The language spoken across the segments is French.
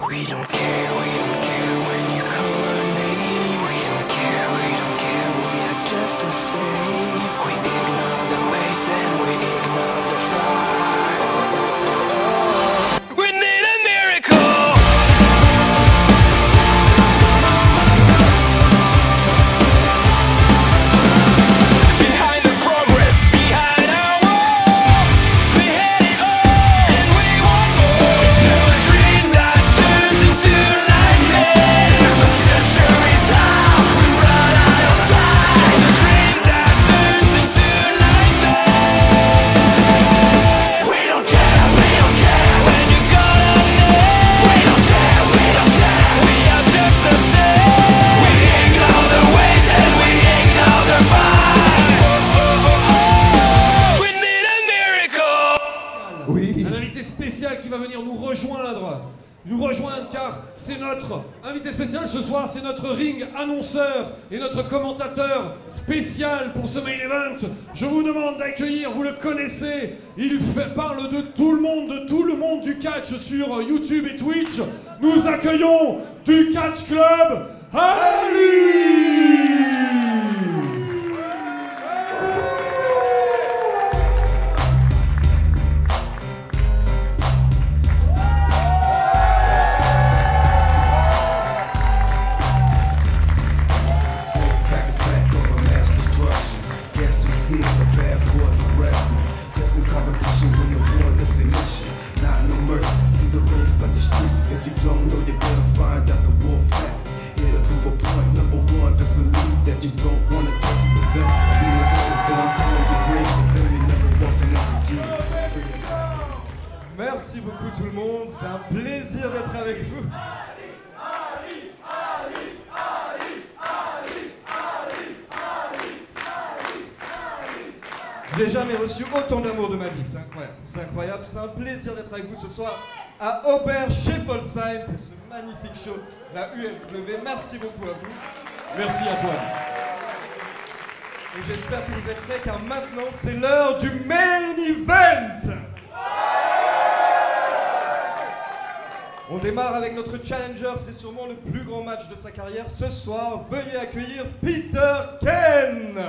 We don't care when you call our name. We don't care, we are just the same. We ignore the waste and we ignore the fire. We need a miracle. Behind the progress, behind our walls, we had it all and we want more. It's just a dream that turns into nightmare. The future is ours, we run out of time. It's just a dream that turns into nightmare. We don't care when you call our name. We don't care, we are just the same. We ignore the waves and we ignore the fire. We need a miracle. Oui. Un invité spécial qui va venir nous rejoindre car c'est notre invité spécial ce soir, c'est notre ring annonceur et notre commentateur spécial pour ce main event. Je vous demande d'accueillir, vous le connaissez, parle de tout le monde du catch sur YouTube et Twitch. Nous accueillons du Catch Club, Ali! Back is back, cause I'm mass destruction. Guess who see the bad boys arrest me? Just in competition with the war, that's their mission. Not no mercy, see the race like the street. If you don't know, you better find out the war pack. Here to prove a point, number one, just believe that you don't wanna test with them. We live in the gun, coming to grave, but then we never walking out the deal. Merci beaucoup tout le monde, c'est un plaisir d'être avec vous. J'ai jamais reçu autant d'amour de ma vie, c'est incroyable, c'est un plaisir d'être avec vous ce soir à Aubert chez Folsheim pour ce magnifique show, la UFW. Merci beaucoup à vous Merci à toi. et j'espère que vous êtes prêts car maintenant c'est l'heure du main event. On démarre avec notre challenger, c'est sûrement le plus grand match de sa carrière. Ce soir, veuillez accueillir Peter Ken.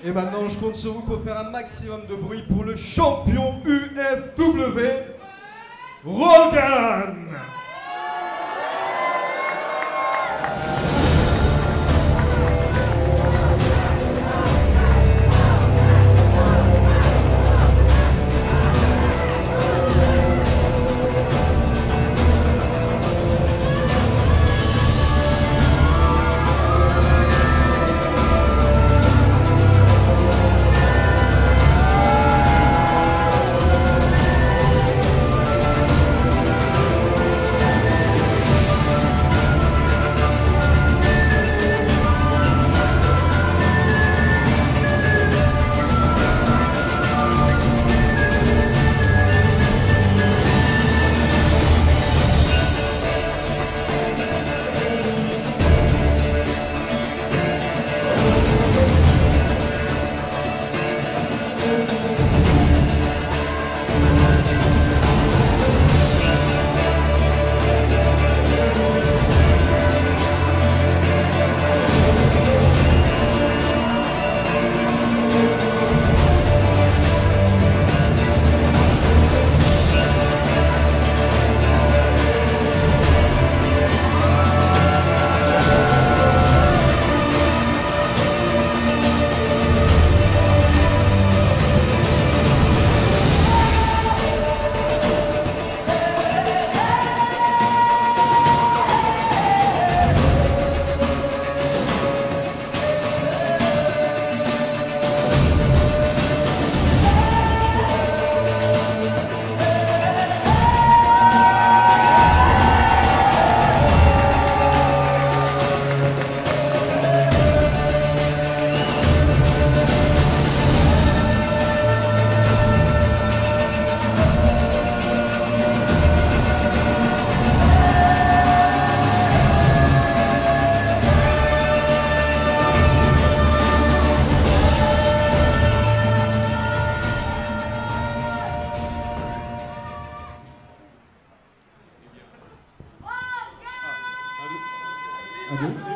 Et maintenant, je compte sur vous pour faire un maximum de bruit pour le champion UFW, Rogan.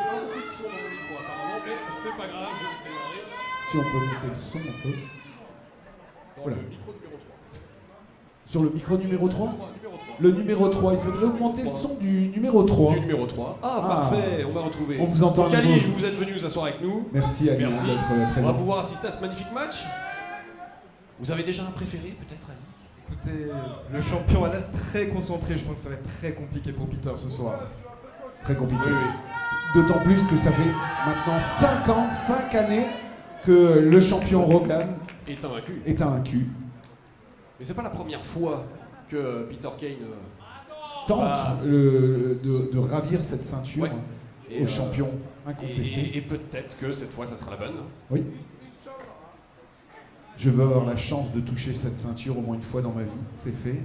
pas beaucoup de son dans mon micro apparemment, mais c'est pas grave, je vais le démarrer. Si on peut monter le son, on peut. Dans Voilà. le micro numéro 3. Sur le micro numéro 3 Numéro 3. Le numéro 3, il faudrait augmenter le son du numéro 3. Du numéro 3. Ah, Ah. parfait, on m'a retrouvé. On vous entend Donc à Ali, nouveau. vous êtes venu vous asseoir avec nous. Merci Ali Merci. d'être On va présent. pouvoir assister à ce magnifique match. Vous avez déjà un préféré, peut-être, Ali? Écoutez, le champion a l'air très concentré. Je pense que ça va être très compliqué pour Peter ce soir. Très compliqué. Oui, oui. D'autant plus que ça fait maintenant 5 ans, 5 années que le champion Rogan Est invaincu. est invaincu. Mais c'est pas la première fois que Peter Kane. Tente Ah. de ravir cette ceinture Ouais. Et, au champion incontesté. Et peut-être que cette fois, ça sera la bonne. Oui. Je veux avoir la chance de toucher cette ceinture au moins une fois dans ma vie. C'est fait.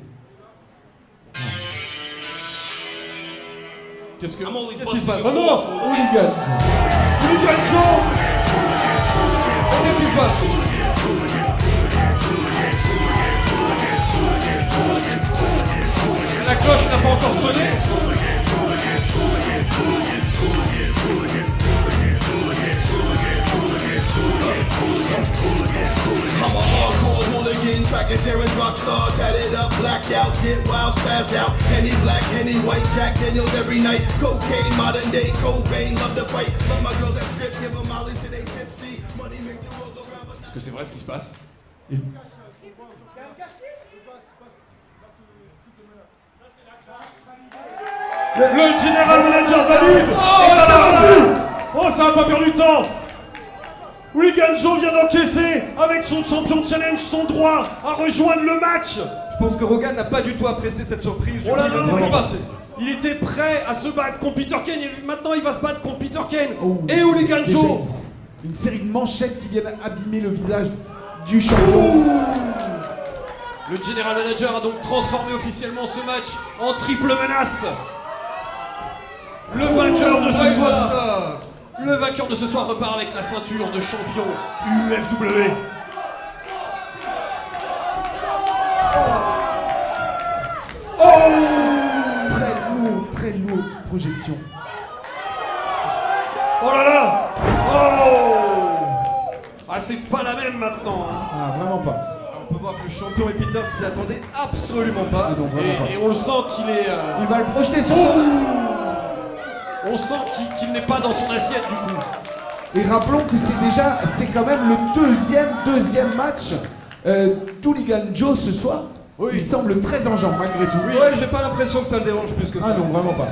Qu'est-ce que. Qu'est-ce qui se passe? Oh non! Hooligan. Hooligan Show! Qu'est-ce qui se passe? La cloche n'a pas encore sonné. I'm a hardcore hooligan, track and tearing drop star, tatted up, blacked out, get wild, spaz out. Henny black, Henny white, Jack Daniels every night. Cocaine, modern day, Cobain, love to fight. Love my girls that strip, give them mollies till they tipsy. Money make the world go round. But Est-ce que c'est vrai ce qui se passe? Le général manager David! Oh, ça a pas perdu de temps! Hooligan Joe vient d'encaisser avec son champion challenge son droit à rejoindre le match! Je pense que Rogan n'a pas du tout apprécié cette surprise. Oh là là, C'est oui. parti. Il était prêt à se battre contre Peter Kane et maintenant il va se battre contre Peter Kane Oh, et Hooligan déjà, Joe! Une série de manchettes qui viennent abîmer le visage du champion. Le general manager a donc transformé officiellement ce match en triple menace. Le vainqueur de ce soir, le vainqueur de ce soir repart avec la ceinture de champion UFW. Très lourd projection. Oh là là! Oh! Ah, c'est pas la même maintenant. Hein. Ah, vraiment pas. On peut voir que le champion et Peter ne s'y attendaient absolument pas. Ah non, vraiment pas. Et on le sent qu'il est. Il va le projeter sur On sent qu'il n'est pas dans son assiette du coup. Et rappelons que c'est quand même le deuxième match d'Hooligan Joe ce soir. Oui. Il semble très enjambé malgré tout. Ouais, j'ai pas l'impression que ça le dérange plus que ça. Ah non, vraiment pas.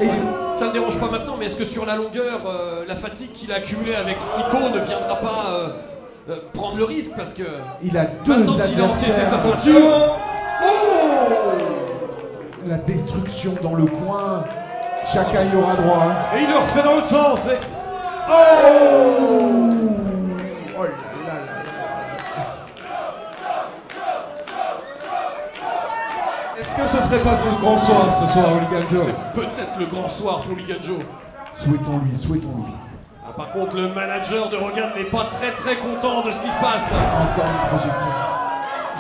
Et Ça le dérange pas maintenant, mais est-ce que sur la longueur, la fatigue qu'il a accumulée avec Siko ne viendra pas prendre le risque parce que il a deux maintenant qu'il a encaissé sa adversaires. ceinture. La destruction dans le coin. Chacun y aura droit. Hein. Et il le refait dans l'autre sens. Et... Oh là là là. Est-ce que ce serait pas son grand soir ce soir, Hooligan Joe? C'est peut-être le grand soir pour Hooligan Joe. Souhaitons-lui. Ah, par contre, le manager de Rogan n'est pas très content de ce qui se passe. Encore une projection.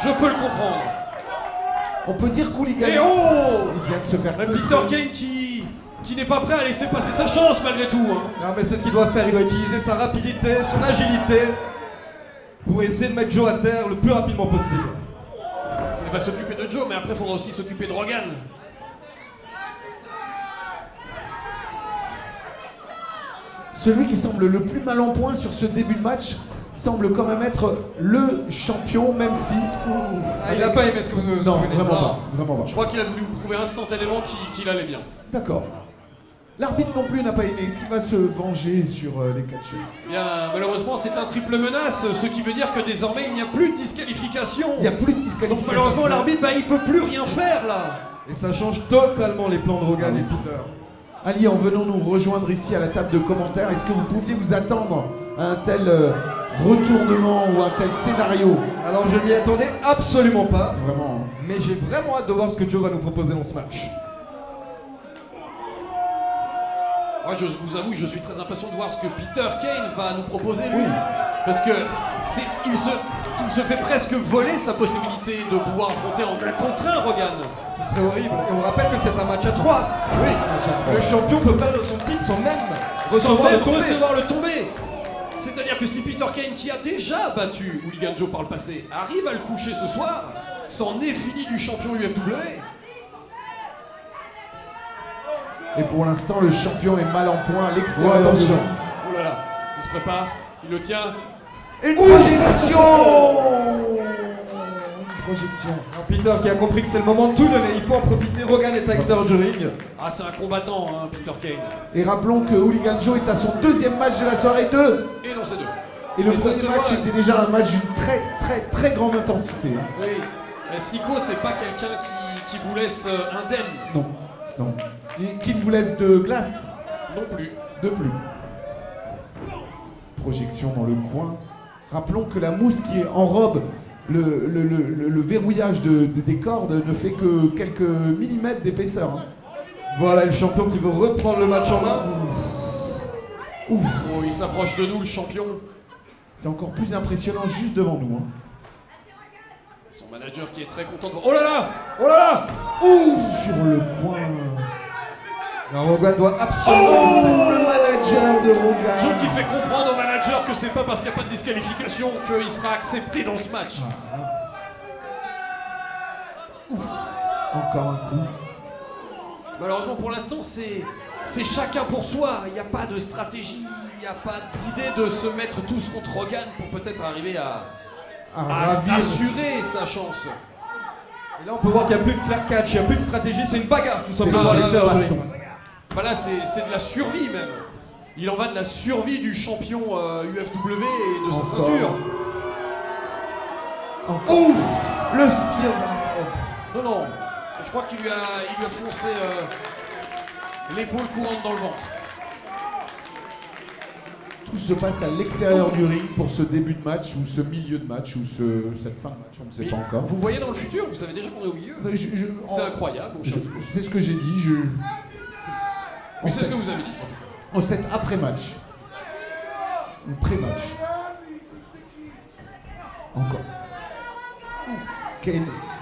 Je peux le comprendre. On peut dire qu'Hooligan Et oh! il vient de se faire Peter Kane qui n'est pas prêt à laisser passer sa chance malgré tout. Hein. Non mais c'est ce qu'il doit faire, il doit utiliser sa rapidité, son agilité pour essayer de mettre Joe à terre le plus rapidement possible. Il va s'occuper de Joe, mais après il faudra aussi s'occuper de Rogan. Celui qui semble le plus mal en point sur ce début de match semble quand même être le champion, même si... Ah, il a pas aimé ce que vous Non, venez de vraiment voir. pas. Vraiment pas. Je crois qu'il a voulu vous prouver instantanément qu'il allait bien. D'accord. L'arbitre non plus n'a pas aimé. Est-ce qu'il va se venger sur les catcheurs? Bien, malheureusement, c'est un triple menace, ce qui veut dire que désormais il n'y a plus de disqualification. Il n'y a plus de disqualification. Donc malheureusement, l'arbitre, il peut plus rien faire là. Et ça change totalement les plans de Rogan et Peter. Ali, en venant nous rejoindre ici à la table de commentaires, est-ce que vous pouviez vous attendre à un tel retournement ou un tel scénario? Alors je m'y attendais absolument pas, Vraiment. mais j'ai vraiment hâte de voir ce que Joe va nous proposer dans ce match. Moi, je vous avoue, je suis très impatient de voir ce que Peter Kane va nous proposer lui. Parce que il se fait presque voler sa possibilité de pouvoir affronter en 1 contre 1 Rogan. Ce serait horrible. Et on rappelle que c'est un match à 3. Oui. Le champion peut perdre son titre sans même recevoir le tombé. C'est-à-dire que si Peter Kane, qui a déjà battu Hooligan Joe par le passé, arrive à le coucher ce soir, c'en est fini du champion UFW. Et pour l'instant, le champion est mal en point à l'extérieur. Attention. Oh là là, il se prépare, il le tient. Une projection. Une projection. Alors, Peter qui a compris que c'est le moment de tout donner, il faut en profiter. Rogan est à l'extérieur du ring. Ah, c'est un combattant, hein, Peter Kane. Et rappelons que Hooligan Joe est à son deuxième match de la soirée 2. Et non, c'est deux. Et le Mais ça premier se match voit. était déjà un match d'une très grande intensité. Oui. Et Siko, c'est pas quelqu'un qui vous laisse indemne. Non, non. Et qui ne vous laisse de glace Non plus. de plus. Projection dans le coin. Rappelons que la mousse qui est enrobe le verrouillage des cordes ne fait que quelques millimètres d'épaisseur. Hein. Voilà le champion qui veut reprendre le match en main. Ouh, Oh, il s'approche de nous, le champion. c'est encore plus impressionnant juste devant nous. Hein. Son manager qui est très content de voir. Oh là là! Oh là là! Ouf! Sur le coin. Alors, Rogan doit absolument. Le manager de Rogan. Joe qui fait comprendre au manager que c'est pas parce qu'il n'y a pas de disqualification qu'il sera accepté dans ce match. Encore un coup. Malheureusement pour l'instant c'est chacun pour soi, il n'y a pas de stratégie, il n'y a pas d'idée de se mettre tous contre Hogan pour peut-être arriver à ravir. assurer sa chance. Et là, on peut voir qu'il n'y a plus de claquage, il n'y a plus de stratégie, c'est une bagarre tout simplement à le l'extérieur du baston. ring. Bah là c'est de la survie même. Il en va de la survie du champion UFW et de sa Encore. ceinture. Encore. Ouf! Le spear. Non, non, je crois qu'il lui a foncé l'épaule courante dans le ventre. Tout se passe à l'extérieur du ring pour ce début de match, ou ce milieu de match, ou cette fin de match, on ne sait Mais pas encore. vous voyez dans le futur, vous savez déjà qu'on est au milieu. C'est incroyable, mon cher. C'est ce que j'ai dit. Oui, c'est ce que vous avez dit, en tout cas. En cet après-match, ou pré-match. Encore.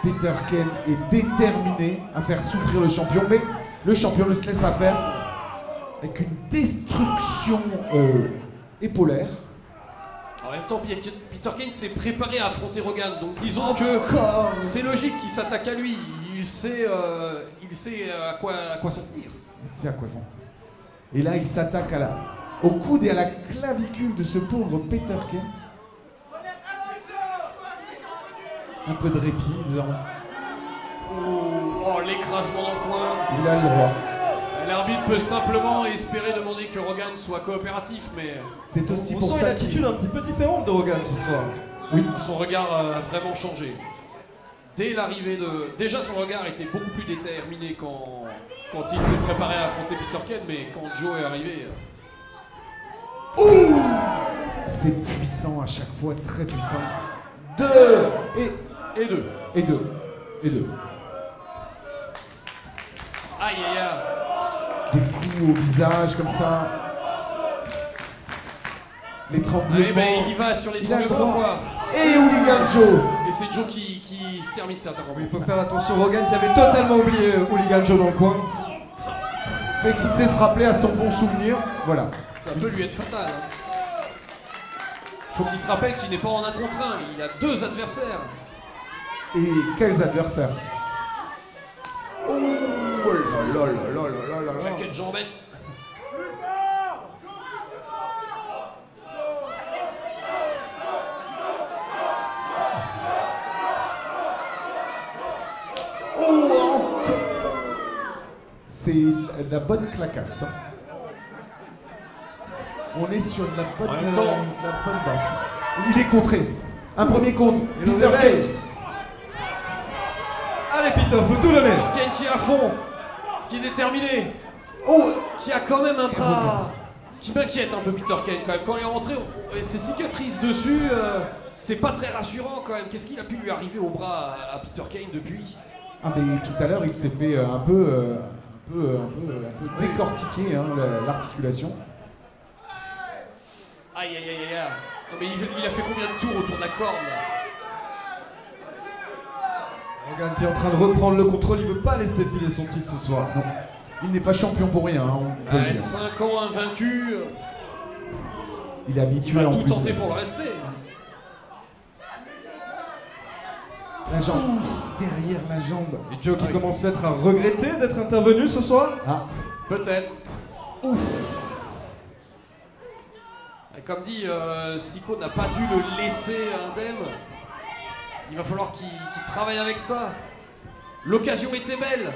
Peter Kane est déterminé à faire souffrir le champion, mais le champion ne se laisse pas faire avec une destruction épaulière. En même temps, Peter Kane s'est préparé à affronter Hogan, donc disons que Encore. c'est logique qu'il s'attaque à lui. Il sait à quoi s'en tenir. Il sait à quoi s'en. Et là, il s'attaque au coude et à la clavicule de ce pauvre Peter Kane. Un peu de répit, nous avons. Oh, l'écrasement dans le coin. Il a le droit. L'arbitre peut simplement espérer demander que Hogan soit coopératif, mais C'est aussi On pour sent une ça attitude un petit peu différente de Rogan ce soir. Oui. son regard a vraiment changé. Dès l'arrivée de... Déjà, son regard était beaucoup plus déterminé quand il s'est préparé à affronter Peter Kane, mais quand Joe est arrivé... C'est puissant à chaque fois, très puissant. Deux Et deux. et deux. Et deux. Aïe, aïe, aïe. Des coups au visage comme ça. L'étranglement. Allez, ben, il y va sur les Il a le tremblements, droit. quoi. Et Hooligan Joe. Et c'est Joe qui se termine cet attaque. Il faut faire attention, Rogan qui avait totalement oublié Hooligan Joe dans le coin. Mais qui sait se rappeler à son bon souvenir. Voilà. Ça peut lui être fatal. Hein. Faut qu'il se rappelle qu'il n'est pas en 1 contre 1, il a 2 adversaires. Et quels adversaires. Oh là là là là là là là. Claquette jambette. C'est la bonne clacasse. Hein. On est sur de la bonne, En même temps- la bonne baffe. Il est contré. Un premier contre. Et le Peter réveil. Kane. Allez Peter, faut tout donner. Peter Kane qui est à fond, qui est déterminé, Oh, qui a quand même un bras qui m'inquiète un peu Peter Kane quand même. Quand il est rentré, ses cicatrices dessus, c'est pas très rassurant quand même. Qu'est-ce qu'il a pu lui arriver au bras à Peter Kane depuis? ah mais tout à l'heure il s'est fait un peu décortiquer hein, l'articulation. Aïe aïe aïe aïe aïe. Non mais il a fait combien de tours autour de la corde là? Rogan qui est en train de reprendre le contrôle, il veut pas laisser filer son titre ce soir. Non. Il n'est pas champion pour rien, hein, on peut le Ouais, dire. 5 ans invaincu, Il est il habitué va en tout plus. tenter pour le rester. La jambe. Derrière la jambe. Et Joe qui Ouais. commence peut-être à regretter d'être intervenu ce soir. Ah, Peut-être. Ouf. Et comme dit, Siko n'a pas dû le laisser indemne. Il va falloir qu'il travaille avec ça. L'occasion était belle.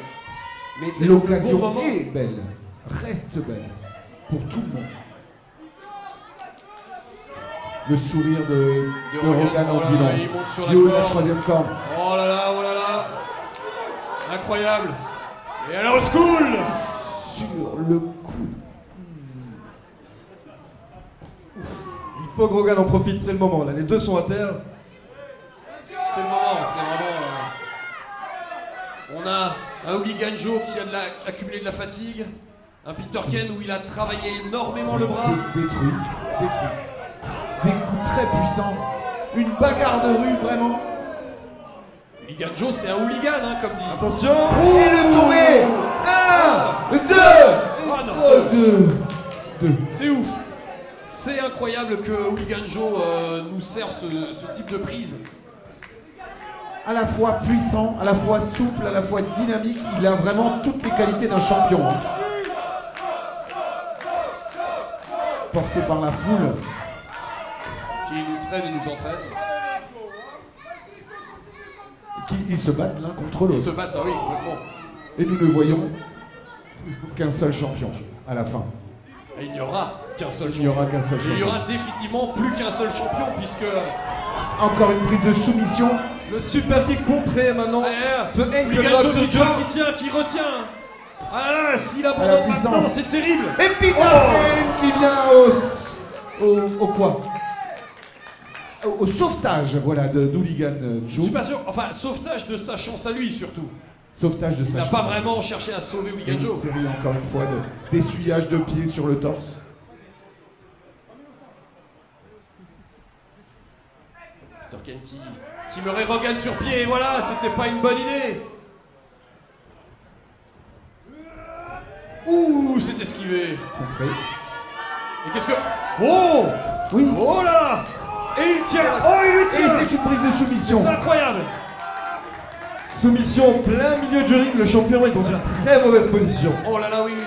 Mais était-ce le bon l'occasion moment? est belle. Reste belle. Pour tout le monde. Le sourire de Rogan Oh en là dit là, long. il monte sur la Du haut de la corde. troisième corde. Oh là là, oh là là. Incroyable. Et à la old school. Sur le coup. Il faut que Rogan en profite, c'est le moment. Là, les deux sont à terre. C'est le moment, c'est vraiment... On a un Hooligan Joe qui a accumulé de la fatigue. Un Peter Ken où il a travaillé énormément le bras. Détruit. Des coups très puissants. Une bagarre de rue, vraiment. Hooligan Joe, c'est un hooligan, hein, comme dit. Attention. Et le tombé. 1, 2. Ah non, 2. c'est ouf. C'est incroyable que Hooligan Joe nous serve ce type de prise. À la fois puissant, à la fois souple, à la fois dynamique. Il a vraiment toutes les qualités d'un champion. Hein. Porté par la foule. Qui nous traîne et nous entraîne. Ils se battent l'un contre Ils se l'autre. battent, ah oui, complètement. Et nous ne voyons qu'un seul champion à la fin. Et il n'y aura qu'un seul Il n'y champion. aura qu'un seul Et il y champion. aura définitivement plus qu'un seul champion, puisque... Encore une prise de soumission. Le super kick contré maintenant. Ah, Ce ankle Hooligan lock Joe sur qui tient, Joe. qui tient, qui retient. Ah là là, s'il À la abandonne puissance. maintenant, c'est terrible. Et Peter Ken qui vient au quoi au sauvetage, voilà, de Hooligan Je Joe. suis pas sûr, enfin, sauvetage de sa chance à lui surtout. Sauvetage de Il sa n'a pas chance. vraiment cherché à sauver Une Hooligan Joe. série, encore une fois, d'essuyage de pieds sur le torse. Peter Ken qui me Rogan sur pied, et voilà, c'était pas une bonne idée. Ouh, c'est esquivé. Contré. Et qu'est-ce que... Oh, Oui. oh là là. Et il tient, oh il le Et tient. c'est une prise de soumission. C'est incroyable. Soumission en plein milieu du ring. Le champion est dans une très mauvaise position. Oh là là, oui, oui.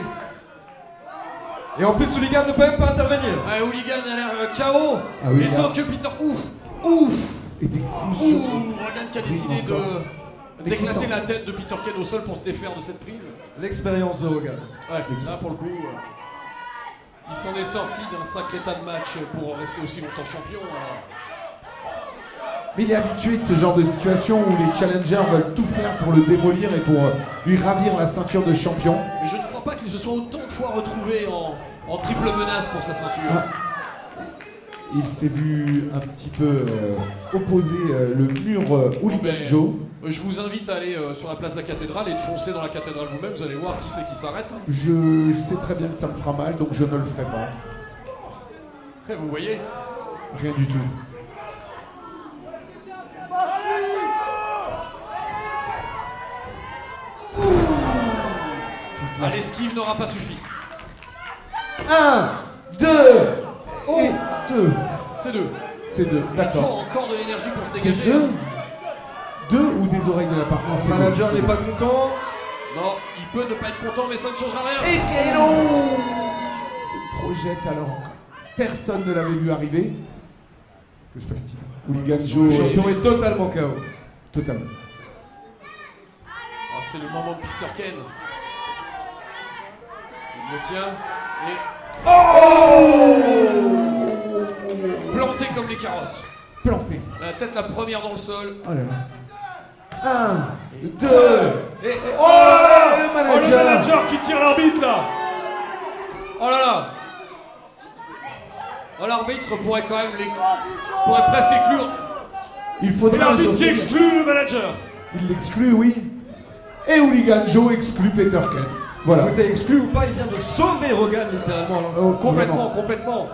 Et en plus, Hooligan ne peut même pas intervenir. Ouais, Hooligan a l'air KO. Ah oui, et là. tant que Peter... Ouf. Et des coups Ouh, sur... Rogan qui a décidé encore. de d'éclater Des la tête de Peter Ken au sol pour se défaire de cette prise. L'expérience de Rogan. Ouais, là pour le coup, il s'en est sorti d'un sacré tas de matchs pour rester aussi longtemps champion. Mais il est habitué de ce genre de situation où les challengers veulent tout faire pour le démolir et pour lui ravir la ceinture de champion. Mais je ne crois pas qu'il se soit autant de fois retrouvé en triple menace pour sa ceinture. Il s'est vu un petit peu opposer le mur Hooligan Ben, Joe. Je vous invite à aller sur la place de la cathédrale et de foncer dans la cathédrale vous-même, vous allez voir qui c'est qui s'arrête. Je sais très bien que ça me fera mal, donc je ne le ferai pas. Et vous voyez, Rien du tout. l'esquive n'aura pas suffi. 1, 2, Oh, et 2. c'est deux. C'est 2, Il a toujours d'accord. encore de l'énergie pour se C'est dégager. 2 2 ou des oreilles de la part? Non, Le c'est manager deux. n'est pas content. Non, il peut ne pas être content, mais ça ne changera rien. Et Keno se projette alors que personne ne l'avait vu arriver. Que se passe-t-il? Hooligan Le Joe champion est totalement KO. totalement. Oh, c'est le moment de Peter Ken. Il le tient et... Planté comme les carottes. Planté. La tête la première dans le sol. Oh là là. 1, 2. Et... Oh là là, le Oh, le manager. manager qui tire l'arbitre là. Oh là là. Oh, l'arbitre pourrait quand même pourrait presque exclure. Il Et faudra l'arbitre qui ajouter- exclut le manager. Il l'exclut, oui. Et Hooligan Joe exclut Peter Ken. Voilà. Écoutez, exclu ou pas, il vient de sauver Rogan littéralement. à l'instant. Oh, Complètement, vraiment. complètement.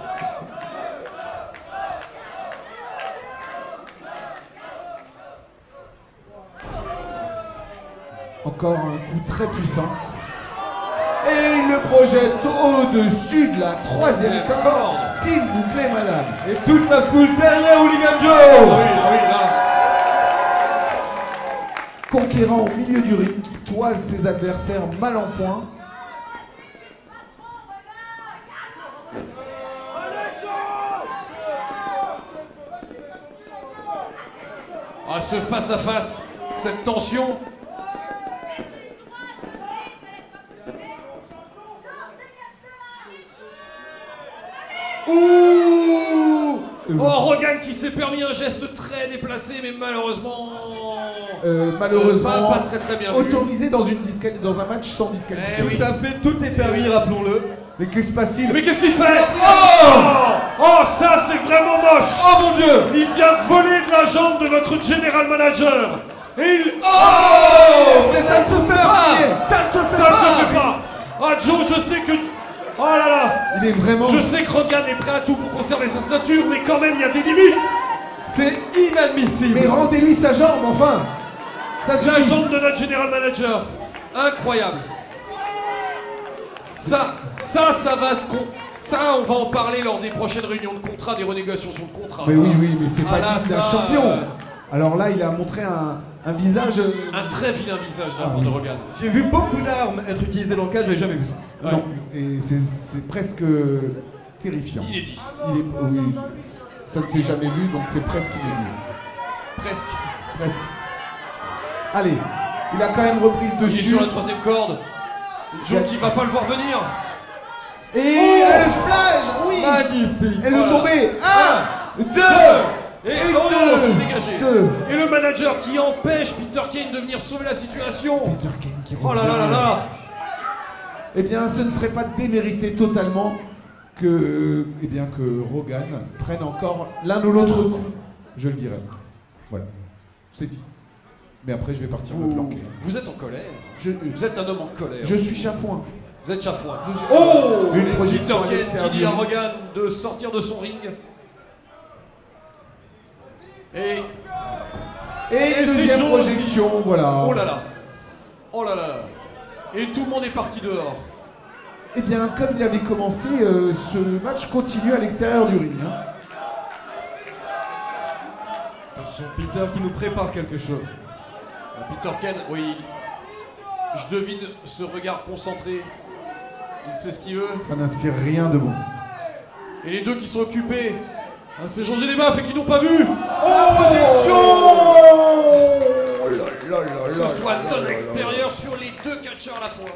Encore un coup très puissant. Et il le projette au-dessus de la troisième Troisième corde. corde. S'il vous plaît, madame. Et toute la foule derrière Hooligan Ah Joe. oui, là. Conquérant au milieu du ring, qui toise ses adversaires mal en point. Ah, ce face-à-face, cette tension. Ouh! Oh, Rogan qui s'est permis un geste très déplacé, mais malheureusement. Malheureusement, pas très très bien vu. autorisé dans un match sans disqualification. Eh oui. Tout à fait, tout est permis, rappelons-le. Mais que se passe-t-il? Mais qu'est-ce qu'il fait? Oh, ça c'est vraiment moche. Oh mon Dieu. Il vient de voler de la jambe de notre general manager. Et il... Oh, ça ne se fait pas. Ça ne se fait Ça pas. ne se fait pas. Ah Joe, je sais que... Oh là là. Il est vraiment... Je sais que Rogan est prêt à tout pour conserver sa ceinture, mais quand même il y a des limites. C'est inadmissible. Mais rendez-lui sa jambe, enfin. Ça La suffit. jambe de notre general manager. Incroyable. Ça va se con... Ça, on va en parler lors des prochaines réunions de contrat, des renégociations sur le contrat. Mais ça. oui, mais c'est Ah pas là, digne d'un ça, champion. Alors là, il a montré un visage... Un très vilain visage de la Ah part oui. de Rogan. J'ai vu beaucoup d'armes être utilisées dans le cadre, j'avais jamais vu ça. Ouais. Non, c'est presque terrifiant. Inédit. Oui, ça ne s'est jamais vu, donc c'est presque inédit. Presque. Presque. Allez, il a quand même repris le Il est dessus. sur la troisième corde. Joe qui va pas le voir venir. Et le splash, oui. Magnifique. Et le Voilà. tombé. 1, 2. Et oh non, c'est dégagé. 2. Et le manager qui empêche Peter Kane de venir sauver la situation. Peter Kane qui Oh là là là là. Eh bien, ce ne serait pas démérité totalement que Rogan prenne encore l'un ou l'autre coup, je le dirais. Voilà, c'est dit. Mais après, je vais partir me planquer. Vous êtes en colère. Je Vous êtes un homme en colère. je suis chafouin. Vous êtes chafouin. Je suis- Oh Une Et Peter projection à Kane l'extérieur qui dit à du ring. Rogan de sortir de son ring. Et Et c'est deuxième Joe aussi. projection, voilà. oh là là. Oh là là. Et tout le monde est parti dehors. Eh bien, comme il avait commencé, ce match continue à l'extérieur du ring. Hein. Attention, Peter qui nous prépare quelque chose. Peter Kane, oui. Je devine ce regard concentré. Il sait ce qu'il veut. Ça n'inspire rien de bon. Et les deux qui sont occupés à se changer les baffes et qui n'ont pas vu. Ce soit ton extérieur sur les deux catcheurs à la fois.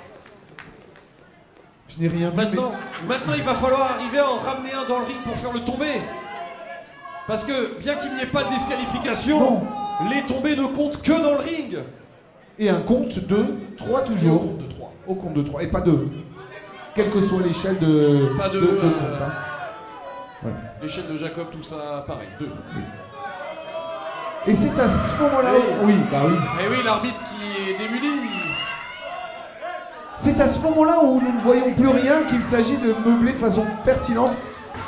Je n'ai rien vu. Maintenant, il va falloir arriver à en ramener un dans le ring pour faire le tomber. Parce que, bien qu'il n'y ait pas de disqualification, Non. les tombées ne comptent que dans le ring. Et un compte de 3 Et au toujours. compte de 3. Au compte de 3. Et pas 2. Quelle que soit l'échelle de, Pas de, de euh, compte. Hein. Voilà. L'échelle de Jacob, tout ça, pareil, 2. Et c'est à ce moment-là. Oui. Oui, bah oui. Et oui, l'arbitre qui est démuni. C'est à ce moment-là où nous ne voyons plus rien qu'il s'agit de meubler de façon pertinente.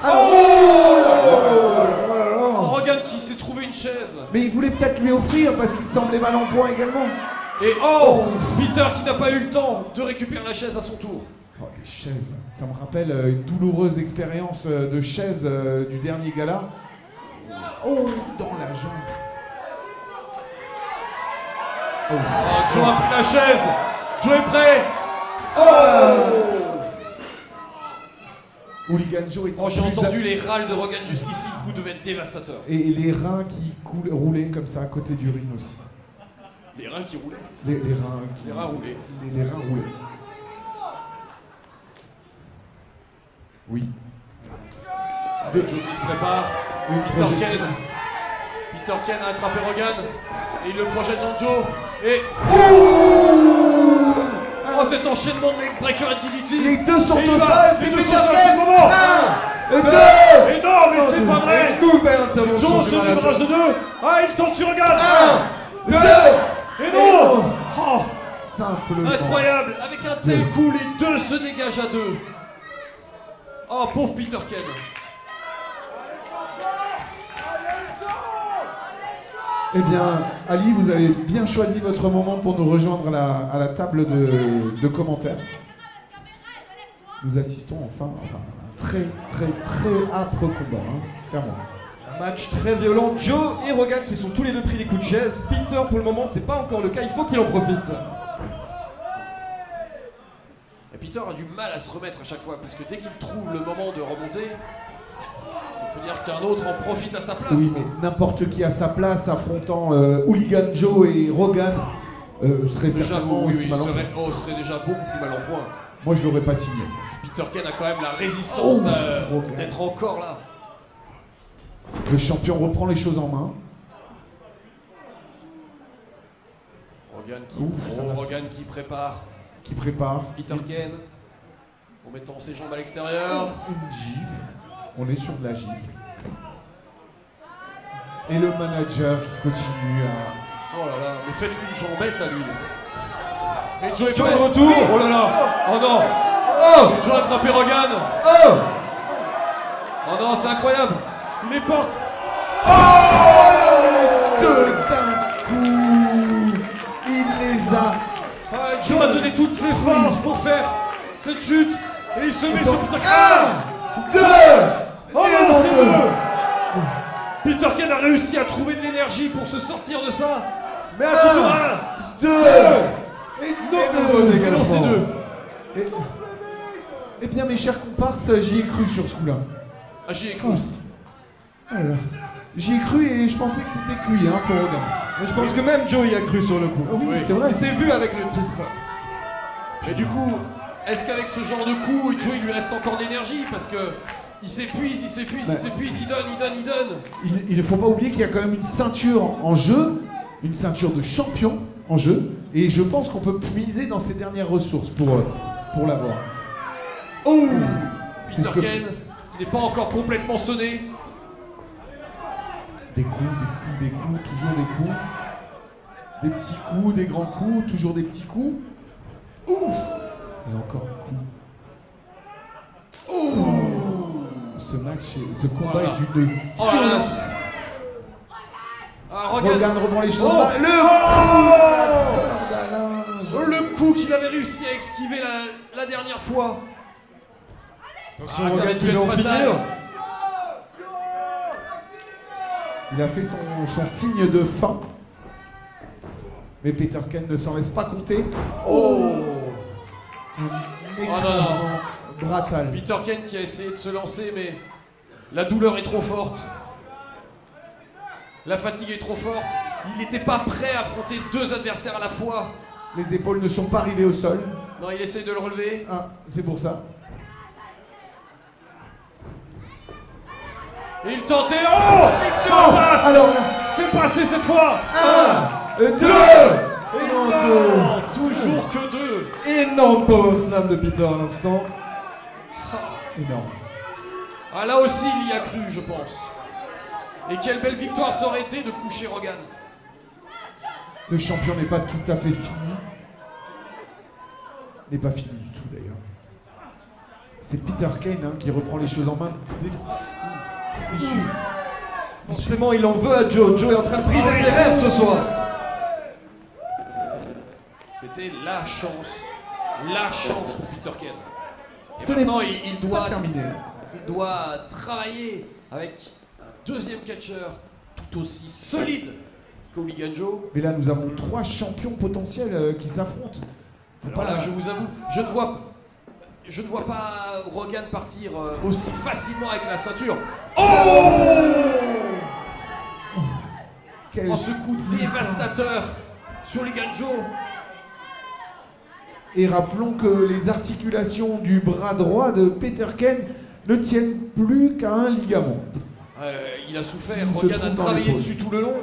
Alors, oh là là. Oh, Rogan qui s'est trouvé une chaise. Mais il voulait peut-être lui offrir parce qu'il semblait mal en point également. Et oh, Peter qui n'a pas eu le temps de récupérer la chaise à son tour. Oh, les chaises, ça me rappelle une douloureuse expérience de chaise du dernier gala. Oh, dans la jambe. Oh. Oh, Joe a pris la chaise. Joe est prêt. Hooligan Joe est Oh, j'ai plus entendu les râles de Rogan jusqu'ici. Le coup devait être dévastateur. Et les reins qui roulaient comme ça à côté du ring aussi. Les reins qui roulaient. Les reins qui... Les reins roulés. Les reins roulaient. Oui. Joe qui se prépare. Une Peter projection. Kane. Peter Kane a attrapé Rogan. Et il le projette dans Joe. Et... Oh, cet enchaînement de neckbreaker et DDT. Les deux sont Et il au va. sol, Les c'est deux sont Peter au sol, Kane. c'est le moment. 1, 2. Et non, mais c'est pas vrai. Nouvelle intervention. Joe du se manager. débarrasse de 2. Ah, il tente sur Rogan. 2. Et non. Oh, Simplement. incroyable. Avec un tel coup, les deux se dégagent à 2. Oh, pauvre Peter Kane. Eh bien, Ali, vous avez bien choisi votre moment pour nous rejoindre à la table de commentaires. nous assistons enfin à un très âpre combat, hein, clairement. Un match très violent. Joe et Rogan qui sont tous les deux pris des coups de chaise. Peter, pour le moment, c'est pas encore le cas. Il faut qu'il en profite. Et Peter a du mal à se remettre à chaque fois, parce que dès qu'il trouve le moment de remonter, il faut dire qu'un autre en profite à sa place. Oui, mais n'importe qui à sa place, affrontant Hooligan Joe et Rogan, serait certainement oui, aussi mal en point. serait déjà beaucoup plus mal en point. Moi, je l'aurais pas signé. Peter Ken a quand même la résistance Rogan. d'être encore là. Le champion reprend les choses en main. Rogan qui prépare Qui prépare Peter Ken en mettant ses jambes à l'extérieur. une gifle. On est sur de la gifle. Et le manager qui continue à... Oh là là, mais faites-lui une jambette à lui. Et Joe est Joe prêt. de retour. Oh là là. Oh non. Oh Joe a attrapé Rogan. Oh Oh non, c'est incroyable. Il les porte. Deux d'un coup, il les a. Joe a donné toutes ses forces pour faire cette chute. Et il se met sur Peter Ken. 1, 2. Oh non, c'est deux. Peter Ken a réussi à trouver de l'énergie pour se sortir de ça. Mais à son tour, 1, 2. non, c'est deux. Eh bien, mes chers comparses, j'y ai cru sur ce coup-là. Ah, j'y ai cru aussi. Voilà. J'y ai cru et je pensais que c'était cuit hein, pour Rogan. Mais je pense que même Joe y a cru sur le coup. Oui, c'est vrai. Il s'est vu avec le titre. Mais du coup, est-ce qu'avec ce genre de coup, Joe il lui reste encore de l'énergie? Parce que il s'épuise, il donne. Il ne faut pas oublier qu'il y a quand même une ceinture en jeu, une ceinture de champion en jeu, et je pense qu'on peut puiser dans ses dernières ressources pour l'avoir. Oh, C'est Peter ce que- Ken, qui n'est pas encore complètement sonné. Des coups, toujours des coups. Des petits coups, des grands coups, toujours des petits coups. Ouf. Et encore un coup. Ouh. Ce combat Voilà. est d'une Oh là là. violence. Ah, regarde. Rogan reprend les choses. Oh. Le Le coup qu'il avait réussi à esquiver la dernière fois. Attention, Ah, ça Rogan va qui dû veut être en fatal. finir. Il a fait son signe de fin. Mais Peter Ken ne s'en laisse pas compter. Oh. Un non, écrasement brutal. Peter Ken qui a essayé de se lancer, mais la douleur est trop forte. La fatigue est trop forte. Il n'était pas prêt à affronter deux adversaires à la fois. Les épaules ne sont pas arrivées au sol. Non, il essaye de le relever. Ah, c'est pour ça. Et il tentait. Oh, ça passe. Alors là, C'est passé cette fois. 1, 2. Et non, toujours que deux. Énorme power slam de Peter à l'instant. Énorme. Ah, là aussi, il y a cru, je pense. Et quelle belle victoire ça aurait été de coucher Rogan. Le champion n'est pas tout à fait fini. N'est pas fini du tout d'ailleurs. C'est Peter Kane hein, qui reprend les choses en main. Forcément, il en veut à Joe. Joe est en train de briser ses rêves ce soir. C'était la chance pour Peter Ken. Et Ce n'est maintenant, il doit pas terminé. il doit travailler avec un deuxième catcheur tout aussi solide qu'Hooligan Joe. Mais là, nous avons 3 champions potentiels qui s'affrontent. Faut Alors pas- là, je vous avoue, je ne vois pas Rogan partir aussi facilement avec la ceinture. Quel- Oh, ce coup dévastateur sur Hooligan Joe. Et rappelons que les articulations du bras droit de Peter Ken ne tiennent plus qu'à un ligament. Il a souffert, Il se Rogan a trouve dans travaillé l'épaule. dessus tout le long.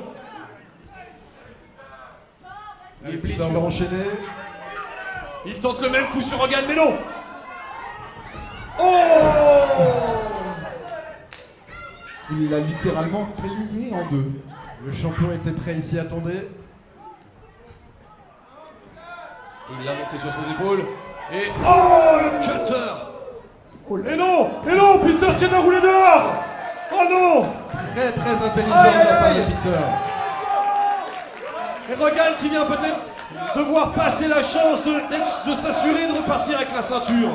Il est Peter blessé. va enchaîner. Il tente le même coup sur Rogan, mais non. Il l'a littéralement plié en deux. Le champion était prêt ici, attendez. Il l'a monté sur ses épaules. Et oh, le cutter. Et non, Peter Ken a roulé dehors. Oh non. Très très intelligent de la part de Peter. Et Rogan qui vient peut-être devoir passer la chance de s'assurer de repartir avec la ceinture.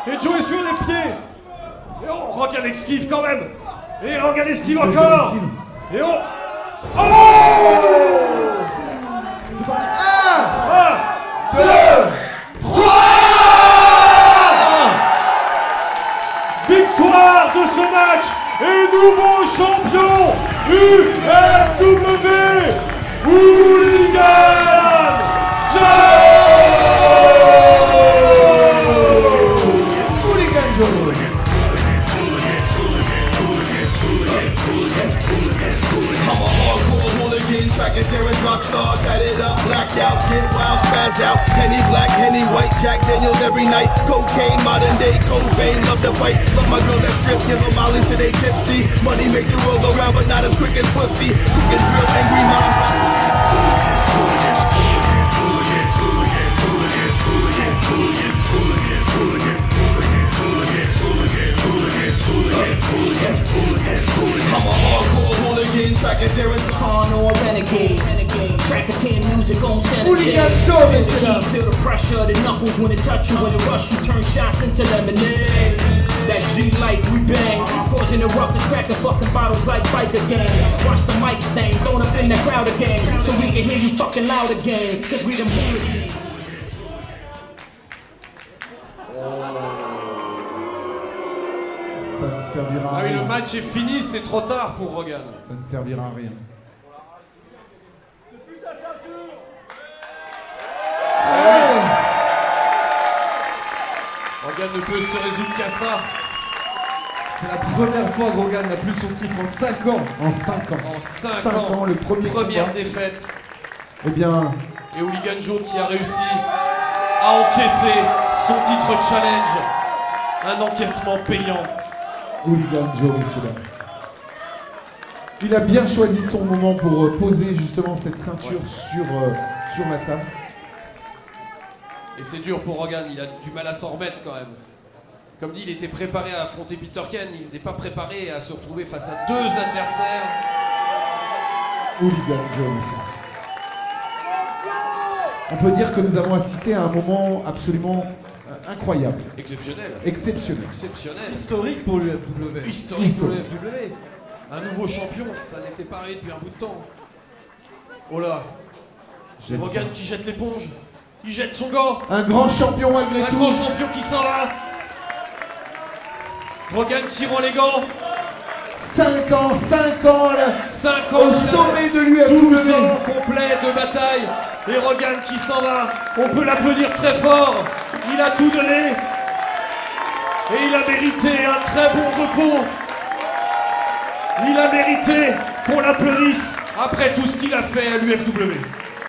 Et Joe est sur les pieds. Et oh, Rogan esquive quand même. Et Rogan esquive encore. Et oh. Oh. C'est parti. 1, 2, 3. Victoire de ce match et nouveau champion UFW Hooligan Joe. I'm a hardcore hooligan, track and tearing rock star, tatted up, blacked out, get wild, spaz out. Henny black, Henny white, Jack Daniels every night. Cocaine, modern day, Cobain, love to fight. Love my girls that strip, give them mollies till they tipsy. Money make the world go round, but not as quick as pussy. Crooked, real angry mom. I'm a hardcore hooligan, track and tearing. Pawn or a renegade. Track of 10 music on center Hooligan stage. Joe, Feel the listen heat, up. feel the pressure, the knuckles when it touch you, when it rush you, turn shots into lemonade. That G life we bang, causing a ruckus, cracking fucking bottles like biker gangs. Watch the mic stain, thrown up in the crowd again, so we can hear you fucking loud again, cause we them hooligans. Ça ne servira à Ah oui, rien. le match est fini, c'est trop tard pour Rogan. Ça ne servira à rien. Rogan ne peut se résoudre qu'à ça. C'est la première fois que Rogan n'a plus son titre en 5 ans. En 5 ans. En 5 5 ans, ans, le premier première combat. défaite. Eh bien, Et Hooligan Joe qui a réussi à encaisser son titre challenge. Un encaissement payant. Hooligan Joe, messieurs dames. Il a bien choisi son moment pour poser justement cette ceinture sur la table. Et c'est dur pour Rogan, il a du mal à s'en remettre quand même. Comme dit, il était préparé à affronter Peter Ken, il n'était pas préparé à se retrouver face à 2 adversaires. Hooligan Joe, messieurs. On peut dire que nous avons assisté à un moment absolument incroyable, Exceptionnel. exceptionnel. Exceptionnel. Historique pour l'UFW. Historique pour le FW. Un nouveau champion, ça n'était pas arrivé depuis un bout de temps. Oh là, Jette Rogan ça. qui jette l'éponge. Il jette son gant. Un grand champion malgré Un tout. grand champion qui s'en va. Rogan qui rend les gants. 5 ans, là, 5 ans. au sommet de 12 ans l'UFW. complet de bataille. Et Rogan qui s'en va. On peut l'applaudir très fort. Il a tout donné. Et il a mérité un très bon repos. Il a mérité qu'on l'applaudisse après tout ce qu'il a fait à l'UFW.